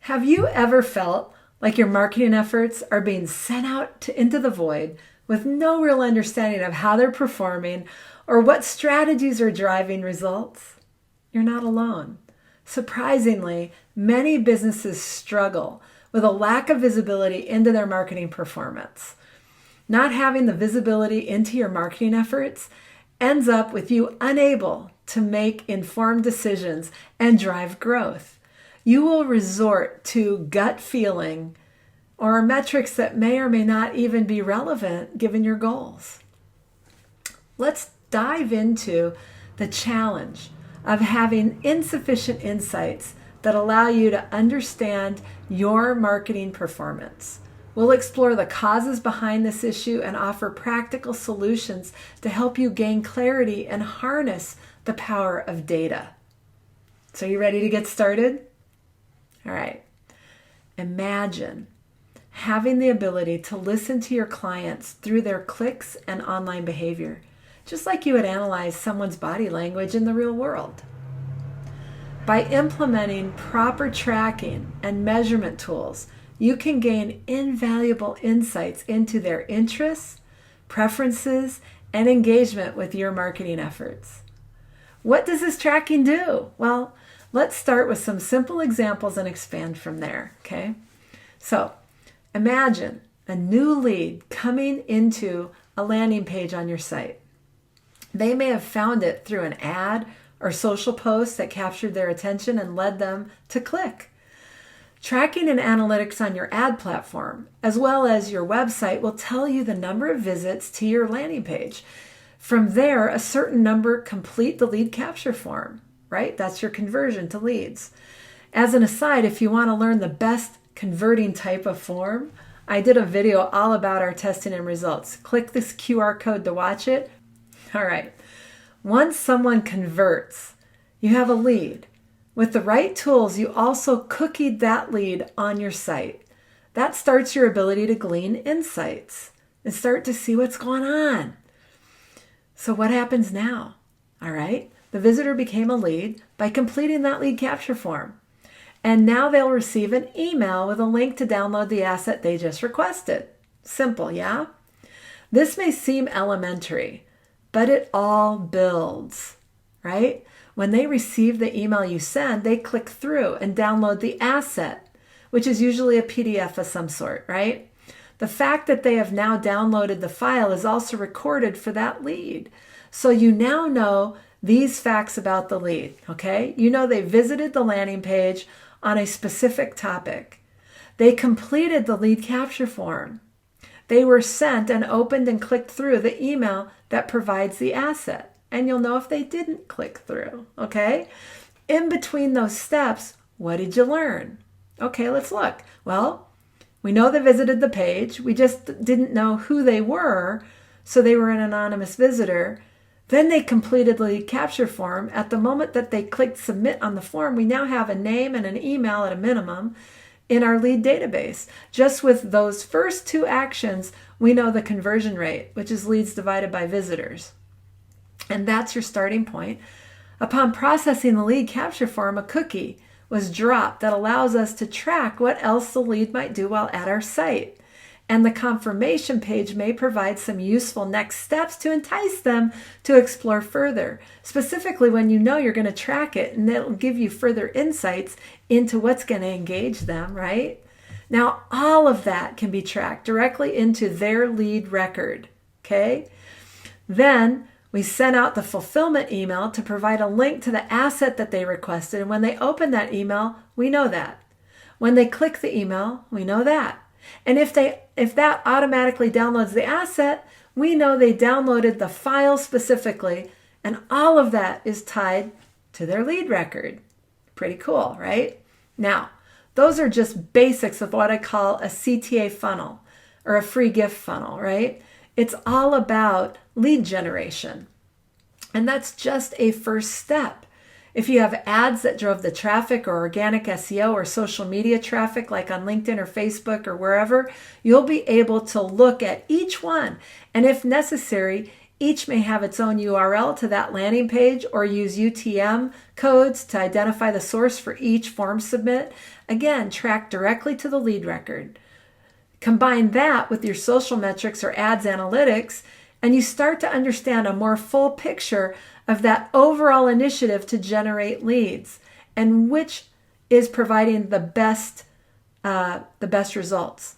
Have you ever felt like your marketing efforts are being sent out into the void with no real understanding of how they're performing or what strategies are driving results? You're not alone. Surprisingly, many businesses struggle with a lack of visibility into their marketing performance. Not having the visibility into your marketing efforts ends up with you unable to make informed decisions and drive growth. You will resort to gut feeling or metrics that may or may not even be relevant given your goals. Let's dive into the challenge of having insufficient insights that allow you to understand your marketing performance. We'll explore the causes behind this issue and offer practical solutions to help you gain clarity and harness the power of data. So you ready to get started? All right. Imagine having the ability to listen to your clients through their clicks and online behavior, just like you would analyze someone's body language in the real world. By implementing proper tracking and measurement tools, you can gain invaluable insights into their interests, preferences, and engagement with your marketing efforts. What does this tracking do? Well, let's start with some simple examples and expand from there, okay? So, imagine a new lead coming into a landing page on your site. They may have found it through an ad or social post that captured their attention and led them to click. Tracking and analytics on your ad platform, as well as your website, will tell you the number of visits to your landing page. From there, a certain number complete the lead capture form, right? That's your conversion to leads. As an aside, if you want to learn the best converting type of form, I did a video all about our testing and results. Click this QR code to watch it. All right. Once someone converts, you have a lead. With the right tools, you also cookied that lead on your site. That starts your ability to glean insights and start to see what's going on. So what happens now? All right. The visitor became a lead by completing that lead capture form. And now they'll receive an email with a link to download the asset they just requested. Simple, yeah? This may seem elementary, but it all builds, right? When they receive the email you send, they click through and download the asset, which is usually a PDF of some sort, right? The fact that they have now downloaded the file is also recorded for that lead. So you now know these facts about the lead, okay? You know they visited the landing page on a specific topic. They completed the lead capture form. They were sent and opened and clicked through the email that provides the asset. And you'll know if they didn't click through, okay? In between those steps, what did you learn? Okay, let's look. Well, we know they visited the page. We just didn't know who they were, so they were an anonymous visitor. Then they completed the lead capture form. At the moment that they clicked submit on the form, we now have a name and an email at a minimum in our lead database. Just with those first two actions, we know the conversion rate, which is leads divided by visitors. And that's your starting point. Upon processing the lead capture form, a cookie was dropped that allows us to track what else the lead might do while at our site. And the confirmation page may provide some useful next steps to entice them to explore further, specifically when you know you're going to track it, and it'll give you further insights into what's going to engage them, right? Now, all of that can be tracked directly into their lead record, okay? Then we sent out the fulfillment email to provide a link to the asset that they requested, and when they open that email, we know that. When they click the email, we know that. And if that automatically downloads the asset, we know they downloaded the file specifically, and all of that is tied to their lead record. Pretty cool, right? Now, those are just basics of what I call a CTA funnel or a free gift funnel, right? It's all about lead generation. And that's just a first step. If you have ads that drove the traffic or organic SEO or social media traffic like on LinkedIn or Facebook or wherever, you'll be able to look at each one and if necessary, Each may have its own URL to that landing page or use UTM codes to identify the source for each form submit. Again, track directly to the lead record. Combine that with your social metrics or ads analytics, and you start to understand a more full picture of that overall initiative to generate leads and which is providing the best results.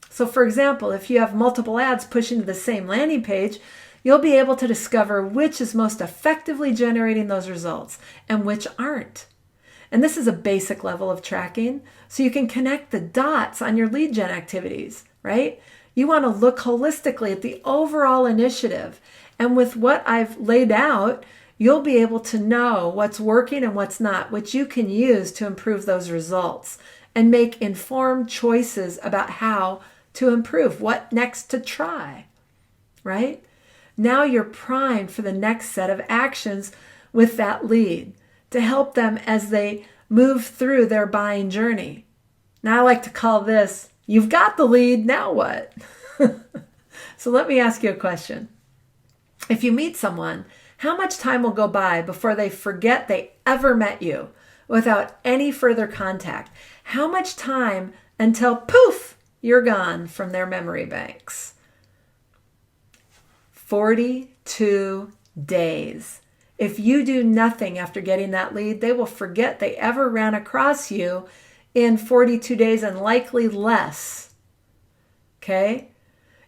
So for example, if you have multiple ads pushing to the same landing page, you'll be able to discover which is most effectively generating those results and which aren't. And this is a basic level of tracking, so you can connect the dots on your lead gen activities, right? You want to look holistically at the overall initiative. And with what I've laid out, you'll be able to know what's working and what's not, which you can use to improve those results and make informed choices about how to improve, what next to try, right? Now you're primed for the next set of actions with that lead to help them as they move through their buying journey. Now I like to call this, you've got the lead, now what? So let me ask you a question. If you meet someone, how much time will go by before they forget they ever met you without any further contact? How much time until poof, you're gone from their memory banks? 42 days. If you do nothing after getting that lead, they will forget they ever ran across you in 42 days and likely less. Okay?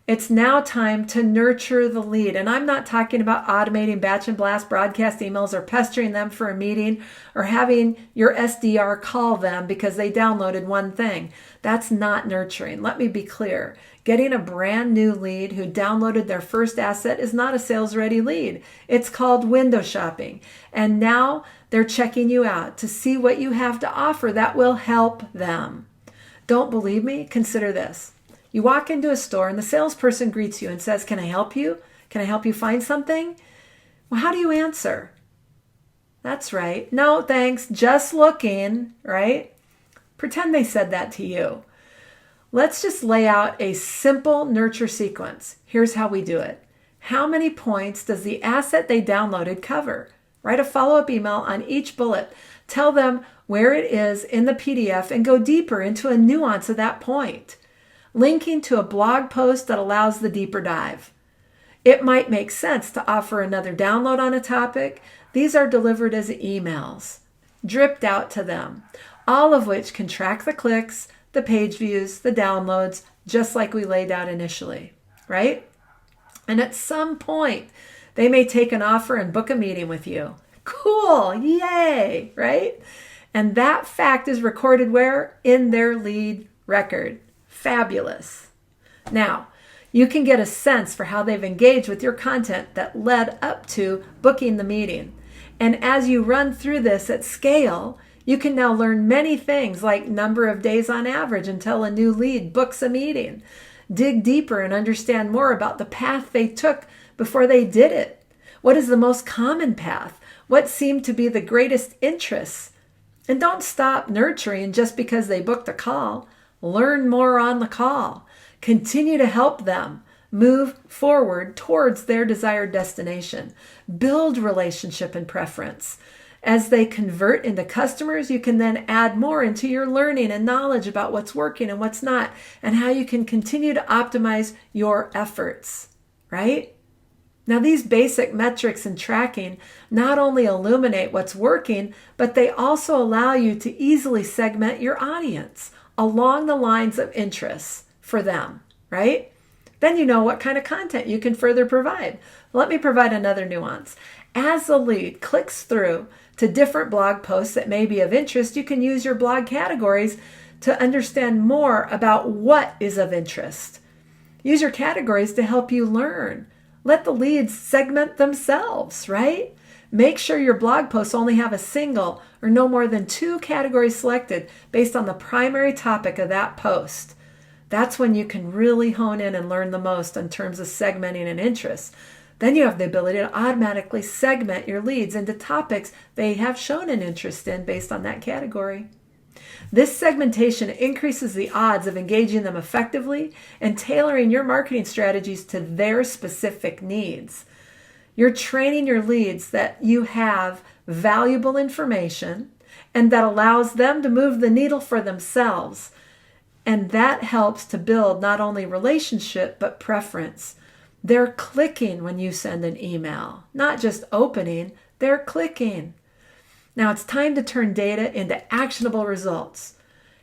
It's now time to nurture the lead. And I'm not talking about automating batch and blast broadcast emails or pestering them for a meeting or having your SDR call them because they downloaded one thing. That's not nurturing. Let me be clear. Getting a brand new lead who downloaded their first asset is not a sales-ready lead. It's called window shopping. And now they're checking you out to see what you have to offer that will help them. Don't believe me? Consider this. You walk into a store and the salesperson greets you and says, "Can I help you? Can I help you find something?" Well, how do you answer? That's right. "No, thanks. Just looking," right? Pretend they said that to you. Let's just lay out a simple nurture sequence. Here's how we do it. How many points does the asset they downloaded cover? Write a follow-up email on each bullet. Tell them where it is in the PDF and go deeper into a nuance of that point, linking to a blog post that allows the deeper dive. It might make sense to offer another download on a topic. These are delivered as emails, dripped out to them, all of which can track the clicks, the page views, the downloads, just like we laid out initially, right? And at some point, they may take an offer and book a meeting with you. Cool, yay, right? And that fact is recorded where? In their lead record. Fabulous. Now, you can get a sense for how they've engaged with your content that led up to booking the meeting. And as you run through this at scale, you can now learn many things like number of days on average until a new lead books a meeting. Dig deeper and understand more about the path they took before they did it. What is the most common path? What seemed to be the greatest interests? And don't stop nurturing just because they booked a call. Learn more on the call. Continue to help them move forward towards their desired destination. Build relationship and preference. As they convert into customers, you can then add more into your learning and knowledge about what's working and what's not, and how you can continue to optimize your efforts, right? Now, these basic metrics and tracking not only illuminate what's working, but they also allow you to easily segment your audience along the lines of interests for them, right? Then you know what kind of content you can further provide. Let me provide another nuance. As the lead clicks through to different blog posts that may be of interest, you can use your blog categories to understand more about what is of interest. Use your categories to help you learn. Let the leads segment themselves, right? Make sure your blog posts only have a single or no more than 2 categories selected based on the primary topic of that post. That's when you can really hone in and learn the most in terms of segmenting and interests. Then you have the ability to automatically segment your leads into topics they have shown an interest in based on that category. This segmentation increases the odds of engaging them effectively and tailoring your marketing strategies to their specific needs. You're training your leads that you have valuable information and that allows them to move the needle for themselves. And that helps to build not only relationship, but preference. They're clicking when you send an email, not just opening, they're clicking. Now it's time to turn data into actionable results.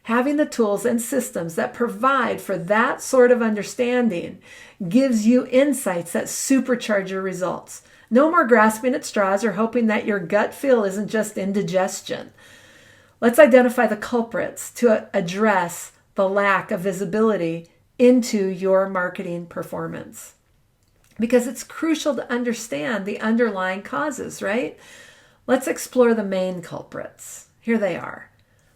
Having the tools and systems that provide for that sort of understanding gives you insights that supercharge your results. No more grasping at straws or hoping that your gut feel isn't just indigestion. Let's identify the culprits to address the lack of visibility into your marketing performance. Because it's crucial to understand the underlying causes, right? Let's explore the main culprits. Here they are.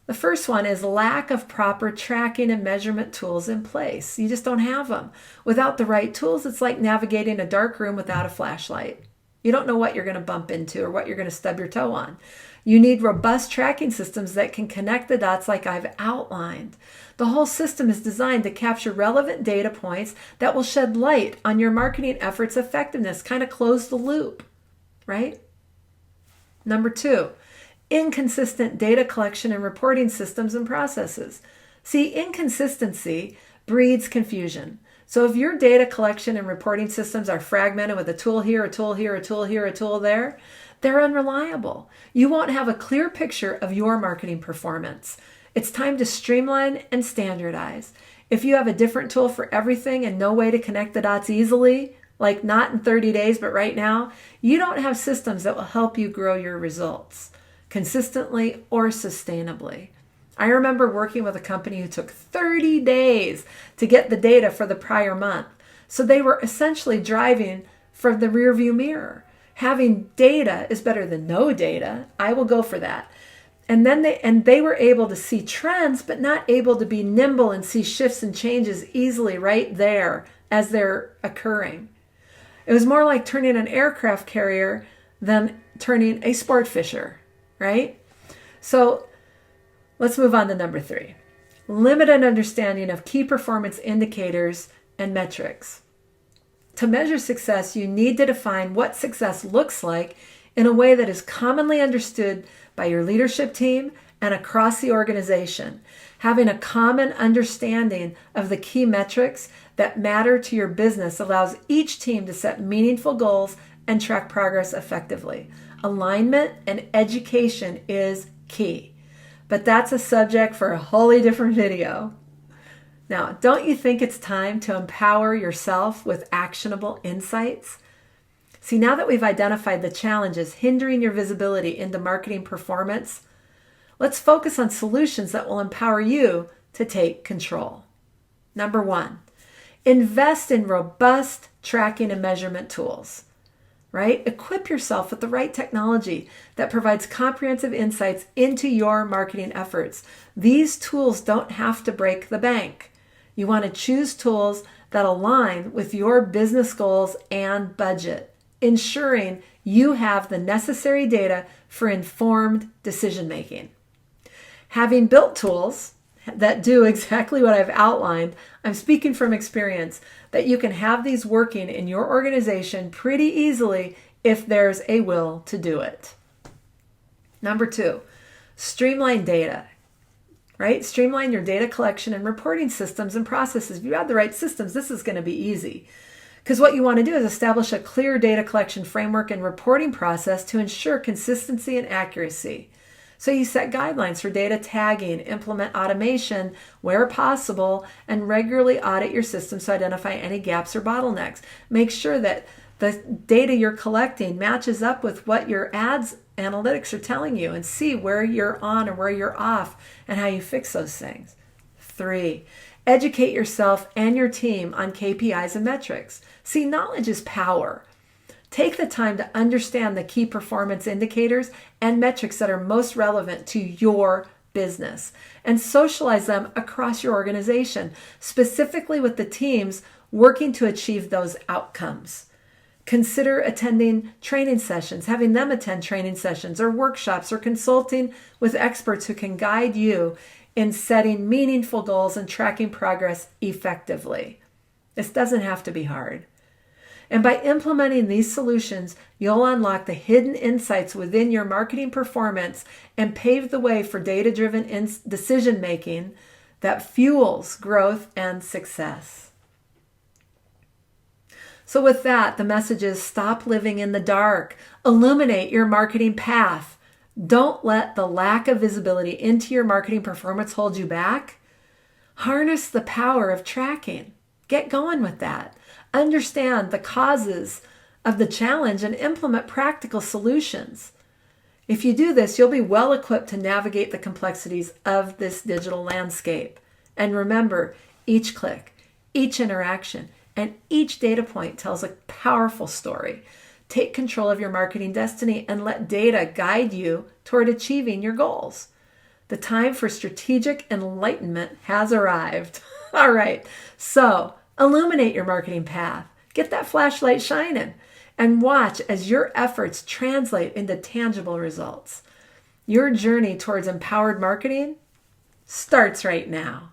The first one is lack of proper tracking and measurement tools in place. You just don't have them. Without the right tools, it's like navigating a dark room without a flashlight. You don't know what you're going to bump into or what you're going to stub your toe on. You need robust tracking systems that can connect the dots like I've outlined. The whole system is designed to capture relevant data points that will shed light on your marketing efforts' effectiveness, kind of close the loop, right? Number 2, inconsistent data collection and reporting systems and processes. See, inconsistency breeds confusion. So if your data collection and reporting systems are fragmented with a tool here, a tool here, a tool here, a tool there, they're unreliable. You won't have a clear picture of your marketing performance. It's time to streamline and standardize. If you have a different tool for everything and no way to connect the dots easily, like not in 30 days, but right now, you don't have systems that will help you grow your results consistently or sustainably. I remember working with a company who took 30 days to get the data for the prior month. So they were essentially driving from the rearview mirror. Having data is better than no data. I will go for that. And then they were able to see trends, but not able to be nimble and see shifts and changes easily right there as they're occurring. It was more like turning an aircraft carrier than turning a sport fisher, right? So let's move on to number 3. Limited understanding of key performance indicators and metrics. To measure success, you need to define what success looks like in a way that is commonly understood by your leadership team and across the organization. Having a common understanding of the key metrics that matter to your business allows each team to set meaningful goals and track progress effectively. Alignment and education is key. But that's a subject for a wholly different video. Now, don't you think it's time to empower yourself with actionable insights? See, now that we've identified the challenges hindering your visibility into marketing performance, let's focus on solutions that will empower you to take control. Number 1, invest in robust tracking and measurement tools. Right? Equip yourself with the right technology that provides comprehensive insights into your marketing efforts. These tools don't have to break the bank. You want to choose tools that align with your business goals and budget, ensuring you have the necessary data for informed decision making. Having built tools that do exactly what I've outlined, I'm speaking from experience that you can have these working in your organization pretty easily if there's a will to do it. Number 2, streamline data, right? Streamline your data collection and reporting systems and processes. If you have the right systems, this is going to be easy. Because what you want to do is establish a clear data collection framework and reporting process to ensure consistency and accuracy. So you set guidelines for data tagging, implement automation where possible, and regularly audit your systems to identify any gaps or bottlenecks. Make sure that the data you're collecting matches up with what your ads analytics are telling you, and see where you're on or where you're off and how you fix those things. 3, educate yourself and your team on KPIs and metrics. See, knowledge is power. Take the time to understand the key performance indicators and metrics that are most relevant to your business and socialize them across your organization, specifically with the teams working to achieve those outcomes. Consider attending training sessions, having them attend training sessions or workshops, or consulting with experts who can guide you in setting meaningful goals and tracking progress effectively. This doesn't have to be hard. And by implementing these solutions, you'll unlock the hidden insights within your marketing performance and pave the way for data-driven decision making that fuels growth and success. So with that, the message is stop living in the dark. Illuminate your marketing path. Don't let the lack of visibility into your marketing performance hold you back. Harness the power of tracking. Get going with that. Understand the causes of the challenge and implement practical solutions. If you do this, you'll be well equipped to navigate the complexities of this digital landscape. And remember, each click, each interaction, and each data point tells a powerful story. Take control of your marketing destiny and let data guide you toward achieving your goals. The time for strategic enlightenment has arrived. All right, so illuminate your marketing path. Get that flashlight shining and watch as your efforts translate into tangible results. Your journey towards empowered marketing starts right now.